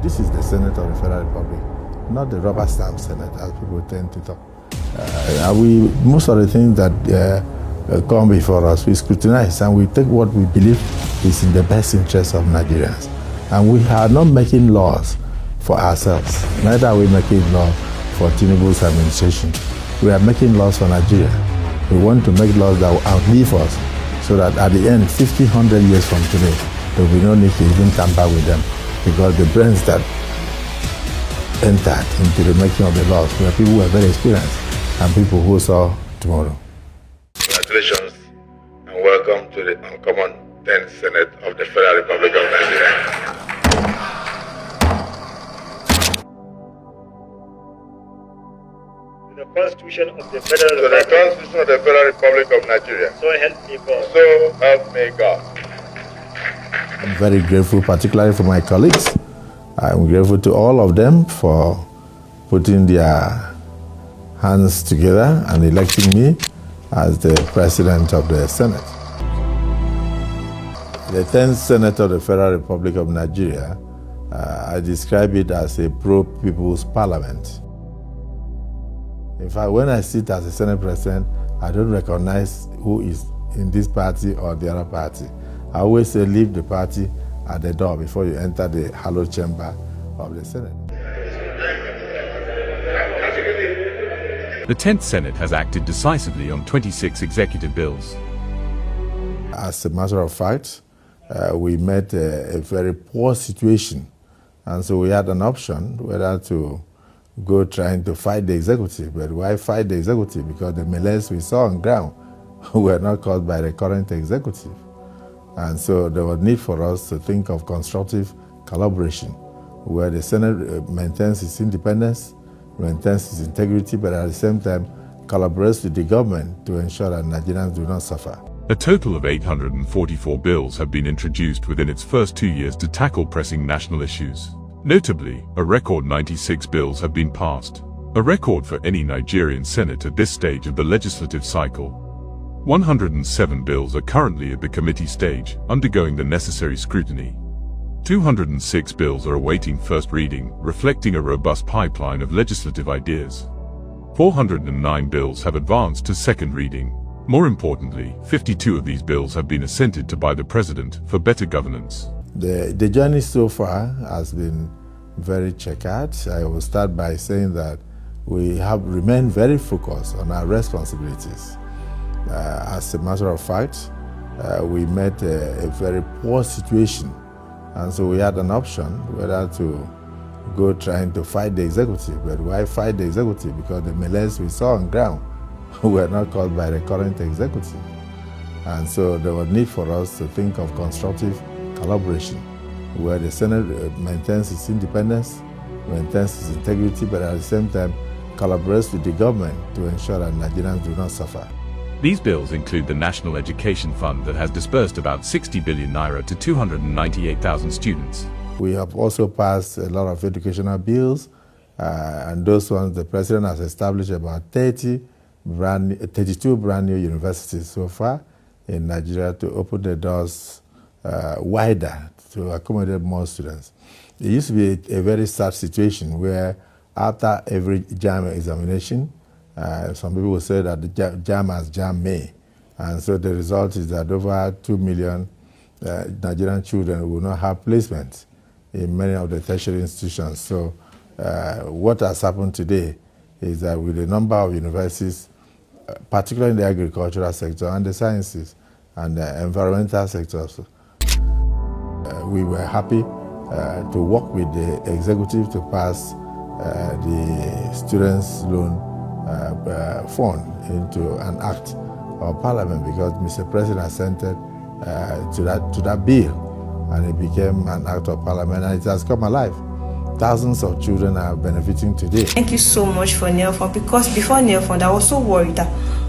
This is the Senate of the Federal Republic, not the rubber stamp Senate, as people tend to talk. Most of the things that come before us, we scrutinize and we take what we believe is in the best interest of Nigerians. And we are not making laws for ourselves. Neither are we making law for Tinubu's administration. We are making laws for Nigeria. We want to make laws that will outlive us, so that at the end, 50, 100 years from today, there will be no need to even tamper with them, because the brains that entered into the making of the laws were people who were very experienced and people who saw tomorrow. Congratulations and welcome to the uncommon 10th Senate of the Federal Republic of Nigeria. The Constitution of the Federal To the Constitution of the Federal Republic of Nigeria. So help me God. So help me God. I'm very grateful, particularly for my colleagues. I'm grateful to all of them for putting their hands together and electing me as the President of the Senate. The 10th Senate of the Federal Republic of Nigeria, I describe it as a pro-people's parliament. In fact, when I sit as a Senate President, I don't recognize who is in this party or the other party. I always say leave the party at the door before you enter the hallowed chamber of the Senate. The 10th Senate has acted decisively on 26 executive bills. As a matter of fact, we met a very poor situation, and so we had an option whether to go trying to fight the executive. But why fight the executive? Because the melees we saw on ground were not caused by the current executive. And so there was need for us to think of constructive collaboration, where the Senate maintains its independence, maintains its integrity, but at the same time collaborates with the government to ensure that Nigerians do not suffer. A total of 844 bills have been introduced within its first 2 years to tackle pressing national issues. Notably, a record 96 bills have been passed, a record for any Nigerian Senate at this stage of the legislative cycle. 107 bills are currently at the committee stage, undergoing the necessary scrutiny. 206 bills are awaiting first reading, reflecting a robust pipeline of legislative ideas. 409 bills have advanced to second reading. More importantly, 52 of these bills have been assented to by the President for better governance. The journey so far has been very checkered. I will start by saying that we have remained very focused on our responsibilities. As a matter of fact, we met a very poor situation, and so we had an option whether to go trying to fight the executive. But why fight the executive? Because the melees we saw on ground were not caused by the current executive. And so there was need for us to think of constructive collaboration, where the Senate maintains its independence, maintains its integrity, but at the same time collaborates with the government to ensure that Nigerians do not suffer. These bills include the National Education Fund that has disbursed about 60 billion naira to 298,000 students. We have also passed a lot of educational bills, and those ones the President has established about 32 brand new universities so far in Nigeria to open the doors wider to accommodate more students. It used to be a very sad situation where after every JAM examination, some people will say that the JAM has JAM May. And so the result is that over 2 million Nigerian children will not have placements in many of the tertiary institutions. So what has happened today is that with the number of universities, particularly in the agricultural sector and the sciences and the environmental sectors, we were happy to work with the executive to pass the students' loan fund into an act of parliament, because Mr. President assented to that bill, and it became an act of parliament, and it has come alive. Thousands of children are benefiting today. Thank you so much for Nail Fund, because before Nail Fund I was so worried that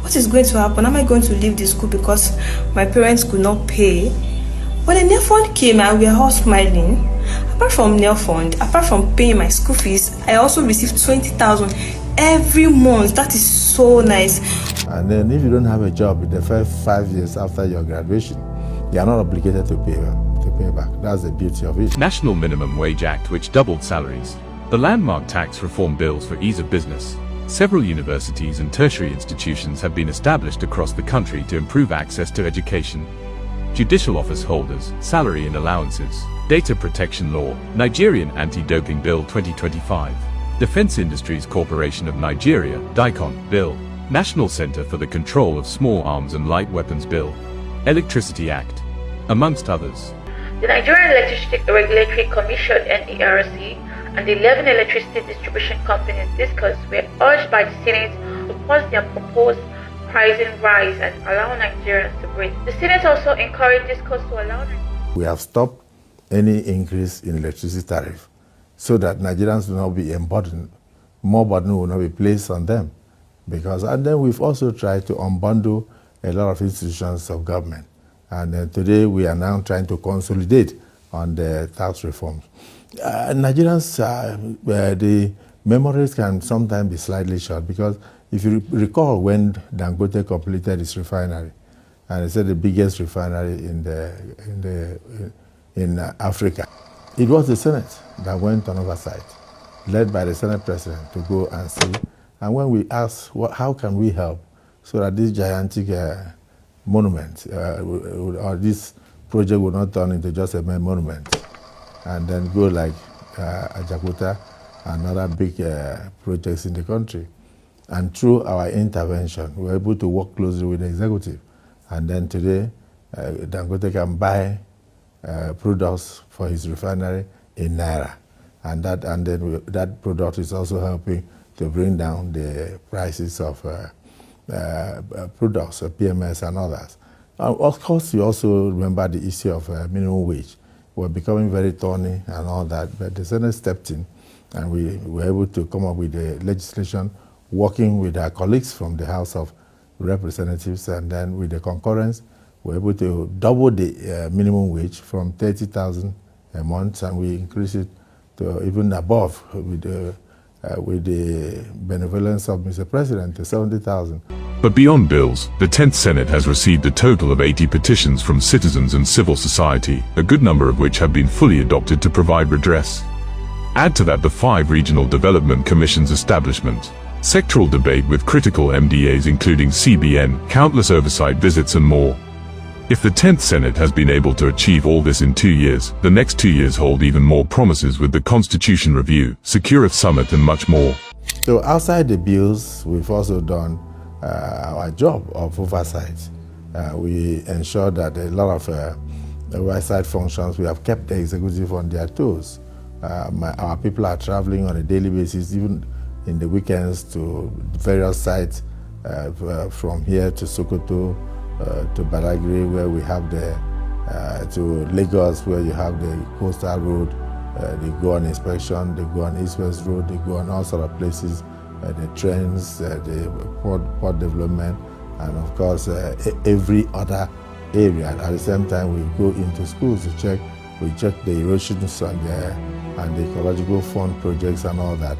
what is going to happen? Am I going to leave the school because my parents could not pay? When the Nail Fund came and we are all smiling, apart from Nail Fund, apart from paying my school fees, I also received 20,000 every month. That is so nice. And then if you don't have a job in the first 5 years after your graduation, you are not obligated to pay pay back. That's the beauty of it. National Minimum Wage Act, which doubled salaries. The landmark tax reform bills for ease of business. Several universities and tertiary institutions have been established across the country to improve access to education. Judicial office holders, salary and allowances. Data Protection Law, Nigerian Anti-Doping Bill 2025. Defense Industries Corporation of Nigeria, DICON, Bill. National Center for the Control of Small Arms and Light Weapons Bill. Electricity Act, amongst others. The Nigerian Electricity Regulatory Commission (NERC) and the 11 electricity distribution companies discussed were urged by the Senate to pause their proposed pricing rise and allow Nigerians to breathe. The Senate also encouraged discourse to allow We have stopped any increase in electricity tariff so that Nigerians will not be emburdened. More burden will not be placed on them. And then we've also tried to unbundle a lot of institutions of government. And today we are now trying to consolidate on the tax reforms. Nigerians, the memories can sometimes be slightly short, because if you recall when Dangote completed its refinery, and it's the biggest refinery in Africa, it was the Senate that went on oversight, led by the Senate President, to go and see. And when we asked, how can we help so that this gigantic monument or this project will not turn into just a mere monument, and then go like Ajakuta and other big projects in the country. And through our intervention, we were able to work closely with the executive. And then today, Dangote can buy products for his refinery in Naira. And that product is also helping to bring down the prices of products, PMS and others. Of course, you also remember the issue of minimum wage. We're becoming very thorny and all that, but the Senate stepped in, and we were able to come up with the legislation, working with our colleagues from the House of Representatives, and then with the concurrence, we're able to double the minimum wage from 30,000 a month, and we increase it to even above with the benevolence of Mr. President to 70,000. But beyond bills, the 10th Senate has received a total of 80 petitions from citizens and civil society, a good number of which have been fully adopted to provide redress. Add to that the 5 regional development commissions establishment, sectoral debate with critical MDAs including CBN, countless oversight visits and more. If the 10th Senate has been able to achieve all this in 2 years, the next 2 years hold even more promises with the Constitution Review, Security Summit and much more. So outside the bills, we've also done our job of oversight. We ensure that a lot of oversight functions, we have kept the executive on their toes. Our people are traveling on a daily basis, even in the weekends, to various sites, from here to Sokoto, to Badagry, where we have to Lagos, where you have the coastal road. They go on inspection, they go on East-West Road, they go on all sort of places, the trains, the port development, and of course every other area. At the same time, we go into schools to check. We check the erosions and the ecological fund projects and all that.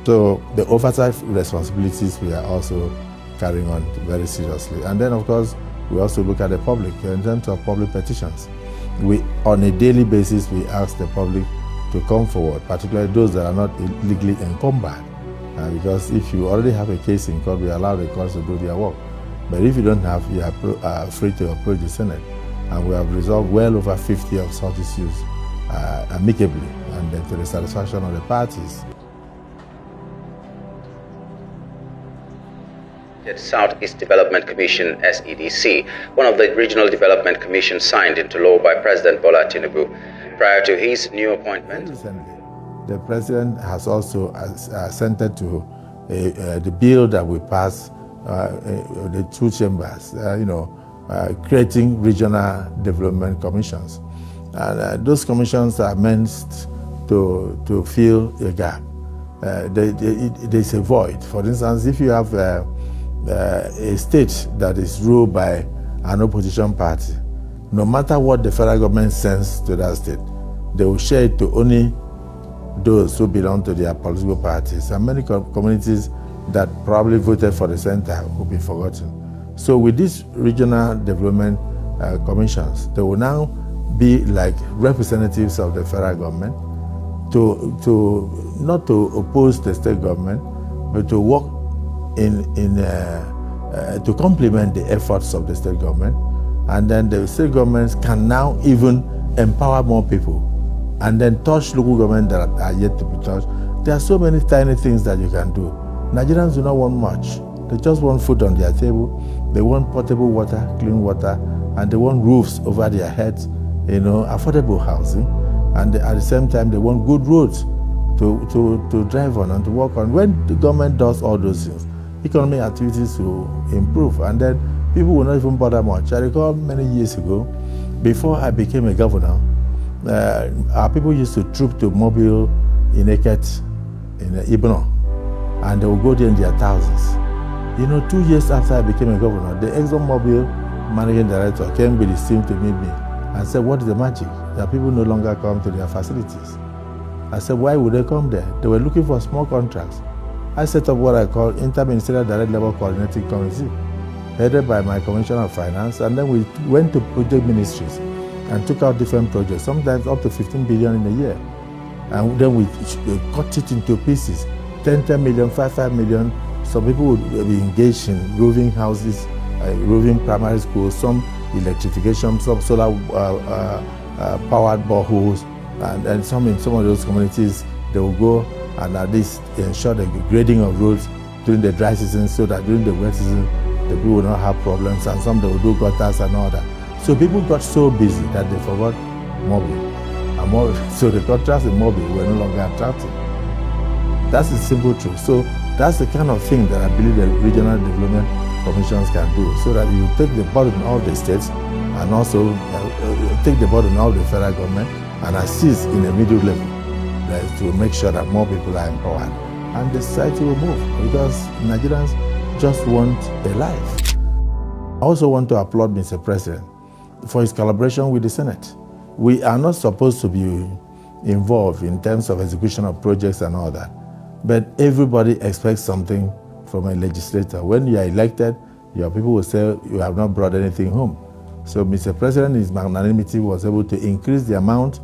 So the oversight responsibilities we are also carrying on very seriously. And then of course, we also look at the public in terms of public petitions. On a daily basis, we ask the public to come forward, particularly those that are not legally encumbered. Because if you already have a case in court, we allow the courts to do their work. But if you don't have, you are free to approach the Senate. And we have resolved well over 50 of such issues amicably and to the satisfaction of the parties. Southeast Development Commission, SEDC, one of the regional development commissions signed into law by President Bola Tinubu. Prior to his new appointment, recently, the President has also assented to the bill that we passed, the 2 chambers, creating regional development commissions. And those commissions are meant to fill a gap. There's a void. For instance, if you have a state that is ruled by an opposition party, no matter what the federal government sends to that state, they will share it to only those who belong to their political parties. And many communities that probably voted for the center will be forgotten. So with these regional development commissions, they will now be like representatives of the federal government, to not to oppose the state government, but to work to complement the efforts of the state government. And then the state governments can now even empower more people and then touch local government that are yet to be touched. There are so many tiny things that you can do. Nigerians do not want much. They just want food on their table. They want potable water, clean water, and they want roofs over their heads, affordable housing. And at the same time, they want good roads to drive on and to work on. When the government does all those things, economic activities will improve, and then people will not even bother much. I recall many years ago, before I became a governor, our people used to troop to Mobile, Enactment, in Ibno, and they would go there in their thousands. 2 years after I became a governor, the ExxonMobil managing director came with his team to meet me and said, "What is the magic that people no longer come to their facilities?" I said, "Why would they come there?" They were looking for small contracts. I set up what I call Interministerial Direct Level Coordinating Committee, headed by my Commissioner of Finance, and then we went to project ministries and took out different projects, sometimes up to 15 billion in a year. And then we cut it into pieces, 10 million, 5 million. Some people would be engaged in roofing houses, roofing primary schools, some electrification, some solar powered boreholes, and some in some of those communities, they will go and at least ensure the grading of roads during the dry season, so that during the wet season, the people will not have problems, and some they will do gutters and all that. So people got so busy that they forgot Mobile. So the contracts in Mobile were no longer attractive. That's the simple truth. So that's the kind of thing that I believe the regional development commissions can do, so that you take the burden of the states and also take the burden of the federal government and assist in the middle level to make sure that more people are empowered. And the society will move, because Nigerians just want a life. I also want to applaud Mr. President for his collaboration with the Senate. We are not supposed to be involved in terms of execution of projects and all that, but everybody expects something from a legislator. When you are elected, your people will say you have not brought anything home. So Mr. President, in his magnanimity, was able to increase the amount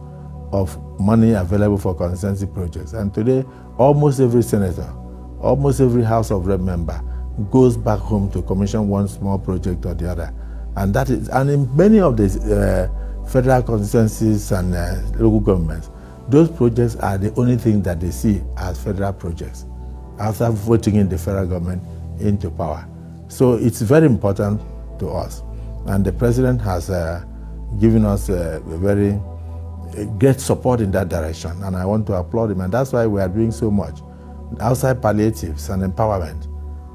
of money available for constituency projects. And today, almost every senator, almost every House of Rep member goes back home to commission one small project or the other. And in many of the federal constituencies and local governments, those projects are the only thing that they see as federal projects after voting in the federal government into power. So it's very important to us. And the president has given us a very great support in that direction, and I want to applaud him. And that's why we are doing so much. Outside palliatives and empowerment,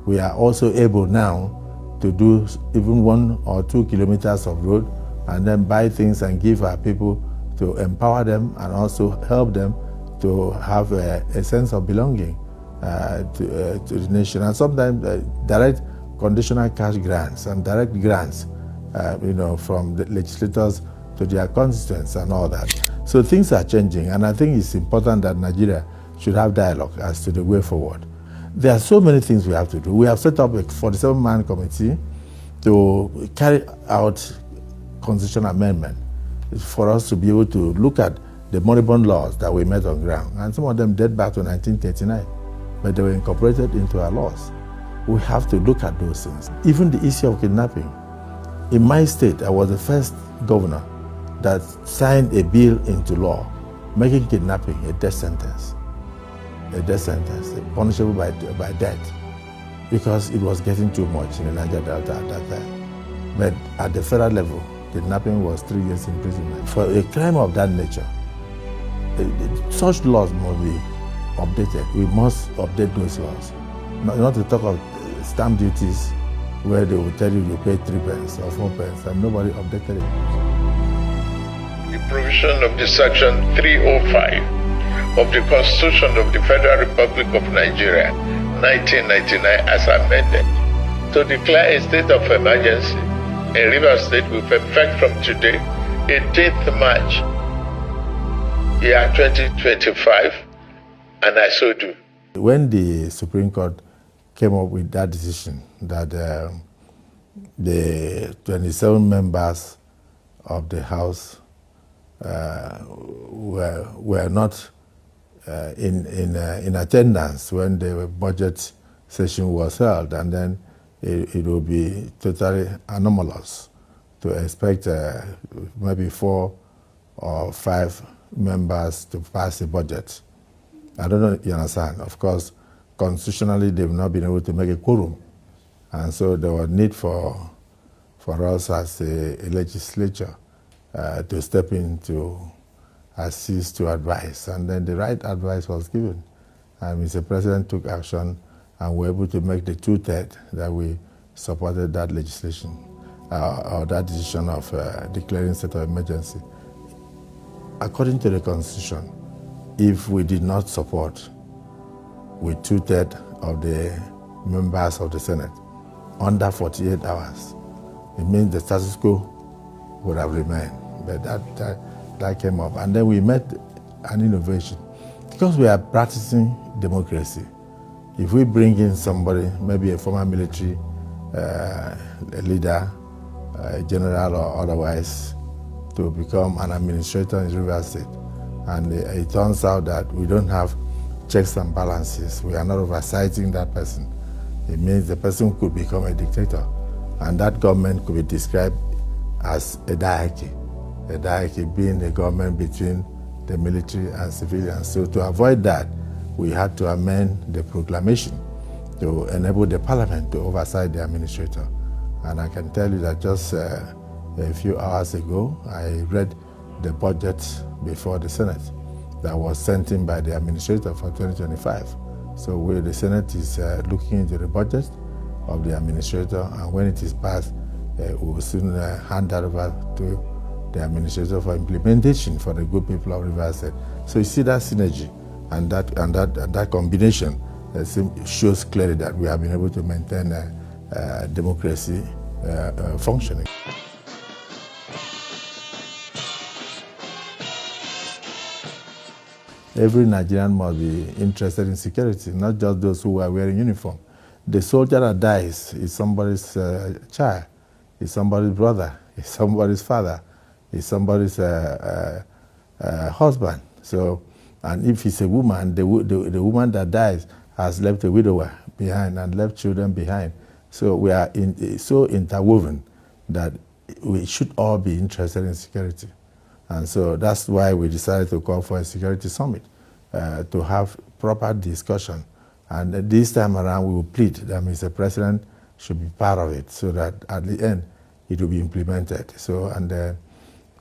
we are also able now to do even 1 or 2 kilometers of road, and then buy things and give our people, to empower them and also help them to have a sense of belonging to the nation. And sometimes direct conditional cash grants and direct grants, from the legislators to their constituents and all that. So things are changing, and I think it's important that Nigeria should have dialogue as to the way forward. There are so many things we have to do. We have set up a 47-man committee to carry out constitutional amendment for us to be able to look at the moribund laws that we met on ground. And some of them date back to 1939, but they were incorporated into our laws. We have to look at those things. Even the issue of kidnapping. In my state, I was the first governor that signed a bill into law making kidnapping a death sentence. A death sentence, punishable by death, because it was getting too much in the Niger Delta at that time. But at the federal level, kidnapping was 3 years imprisonment. For a crime of that nature, such laws must be updated. We must update those laws. Not to talk of stamp duties, where they will tell you pay 3 pence or 4 pence, and nobody updated it. The provision of the Section 305 of the Constitution of the Federal Republic of Nigeria, 1999, as amended, to declare a state of emergency in Rivers State with effect from today, 18th March, year 2025, and I so do. When the Supreme Court came up with that decision that the 27 members of the House were not in attendance when the budget session was held, and then it will be totally anomalous to expect maybe 4 or 5 members to pass the budget. I don't know if you understand. Of course, constitutionally, they've not been able to make a quorum. And so there was need for us as a legislature to step in to assist, to advise. And then the right advice was given. And Mr. President took action and were able to make the 2/3 that we supported that legislation or that decision of declaring state of emergency. According to the Constitution, if we did not support with 2/3 of the members of the Senate under 48 hours, it means the status quo would have remained. But that came up. And then we met an innovation. Because we are practicing democracy, if we bring in somebody, maybe a former military leader, a general or otherwise, to become an administrator in Rivers State, and it turns out that we don't have checks and balances, we are not oversighting that person, it means the person could become a dictator. And that government could be described as a diarchy being a government between the military and civilians. So to avoid that, we had to amend the proclamation to enable the parliament to oversight the administrator. And I can tell you that just a few hours ago, I read the budget before the Senate that was sent in by the administrator for 2025. So the Senate is looking into the budget of the administrator, and when it is passed, we will soon hand that over to the administrator for implementation for the good people of Rivers State. So you see that synergy and that combination shows clearly that we have been able to maintain democracy functioning. Every Nigerian must be interested in security, not just those who are wearing uniform. The soldier that dies is somebody's child, is somebody's brother, is somebody's father, is somebody's husband. So, and if it's a woman, the woman that dies has left a widower behind and left children behind. So we are so interwoven that we should all be interested in security. And so that's why we decided to call for a security summit, to have proper discussion. And this time around, we will plead that Mr. President should be part of it so that at the end, it will be implemented. So, and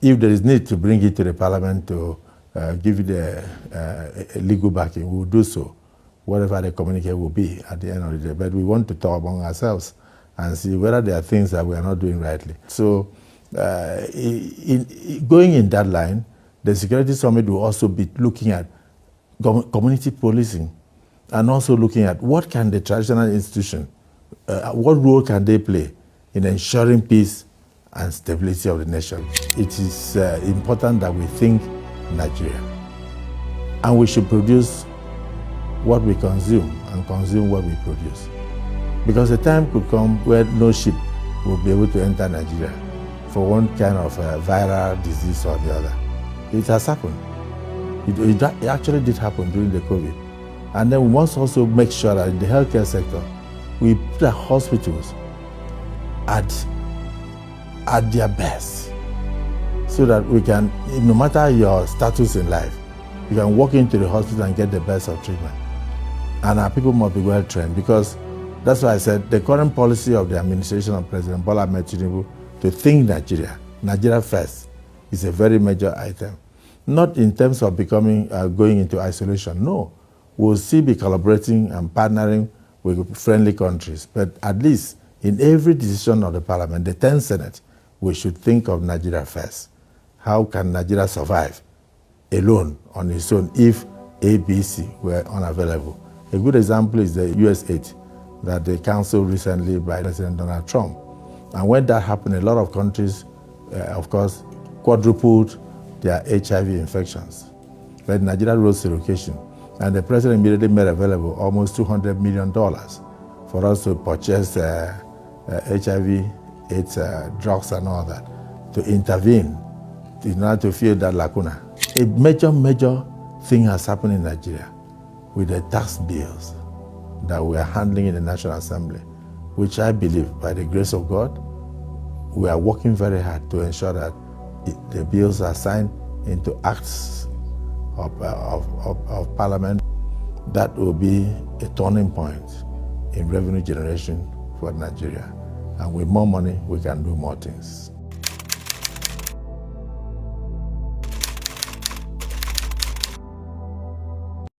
if there is need to bring it to the parliament to give it a legal backing, we will do so, whatever the communique will be at the end of the day. But we want to talk among ourselves and see whether there are things that we are not doing rightly. So, going in that line, the Security Summit will also be looking at community policing and also looking at what can the traditional institution, what role can they play in ensuring peace and stability of the nation. It is important that we think Nigeria, and we should produce what we consume and consume what we produce. Because the time could come where no ship will be able to enter Nigeria for one kind of viral disease or the other. It has happened. It actually did happen during the COVID. And then we must also make sure that in the healthcare sector, we put our hospitals at their best, so that we can, no matter your status in life, you can walk into the hospital and get the best of treatment. And our people must be well trained, because that's why I said the current policy of the administration of President Bola Ahmed Tinubu to think Nigeria first, is a very major item. Not in terms of becoming, going into isolation, no. We'll still be collaborating and partnering with friendly countries, but at least in every decision of the parliament, the 10th Senate, we should think of Nigeria first. How can Nigeria survive alone, on its own, if ABC were unavailable? A good example is the US aid that they canceled recently by President Donald Trump. And when that happened, a lot of countries, of course, quadrupled their HIV infections. But Nigeria rose to the occasion. And the president immediately made available almost $200 million for us to purchase HIV, AIDS drugs and all that, to intervene in order to fill that lacuna. A major thing has happened in Nigeria with the tax bills that we are handling in the National Assembly, which I believe, by the grace of God, we are working very hard to ensure that the bills are signed into acts of Parliament. That will be a turning point in revenue generation for Nigeria. And with more money, we can do more things.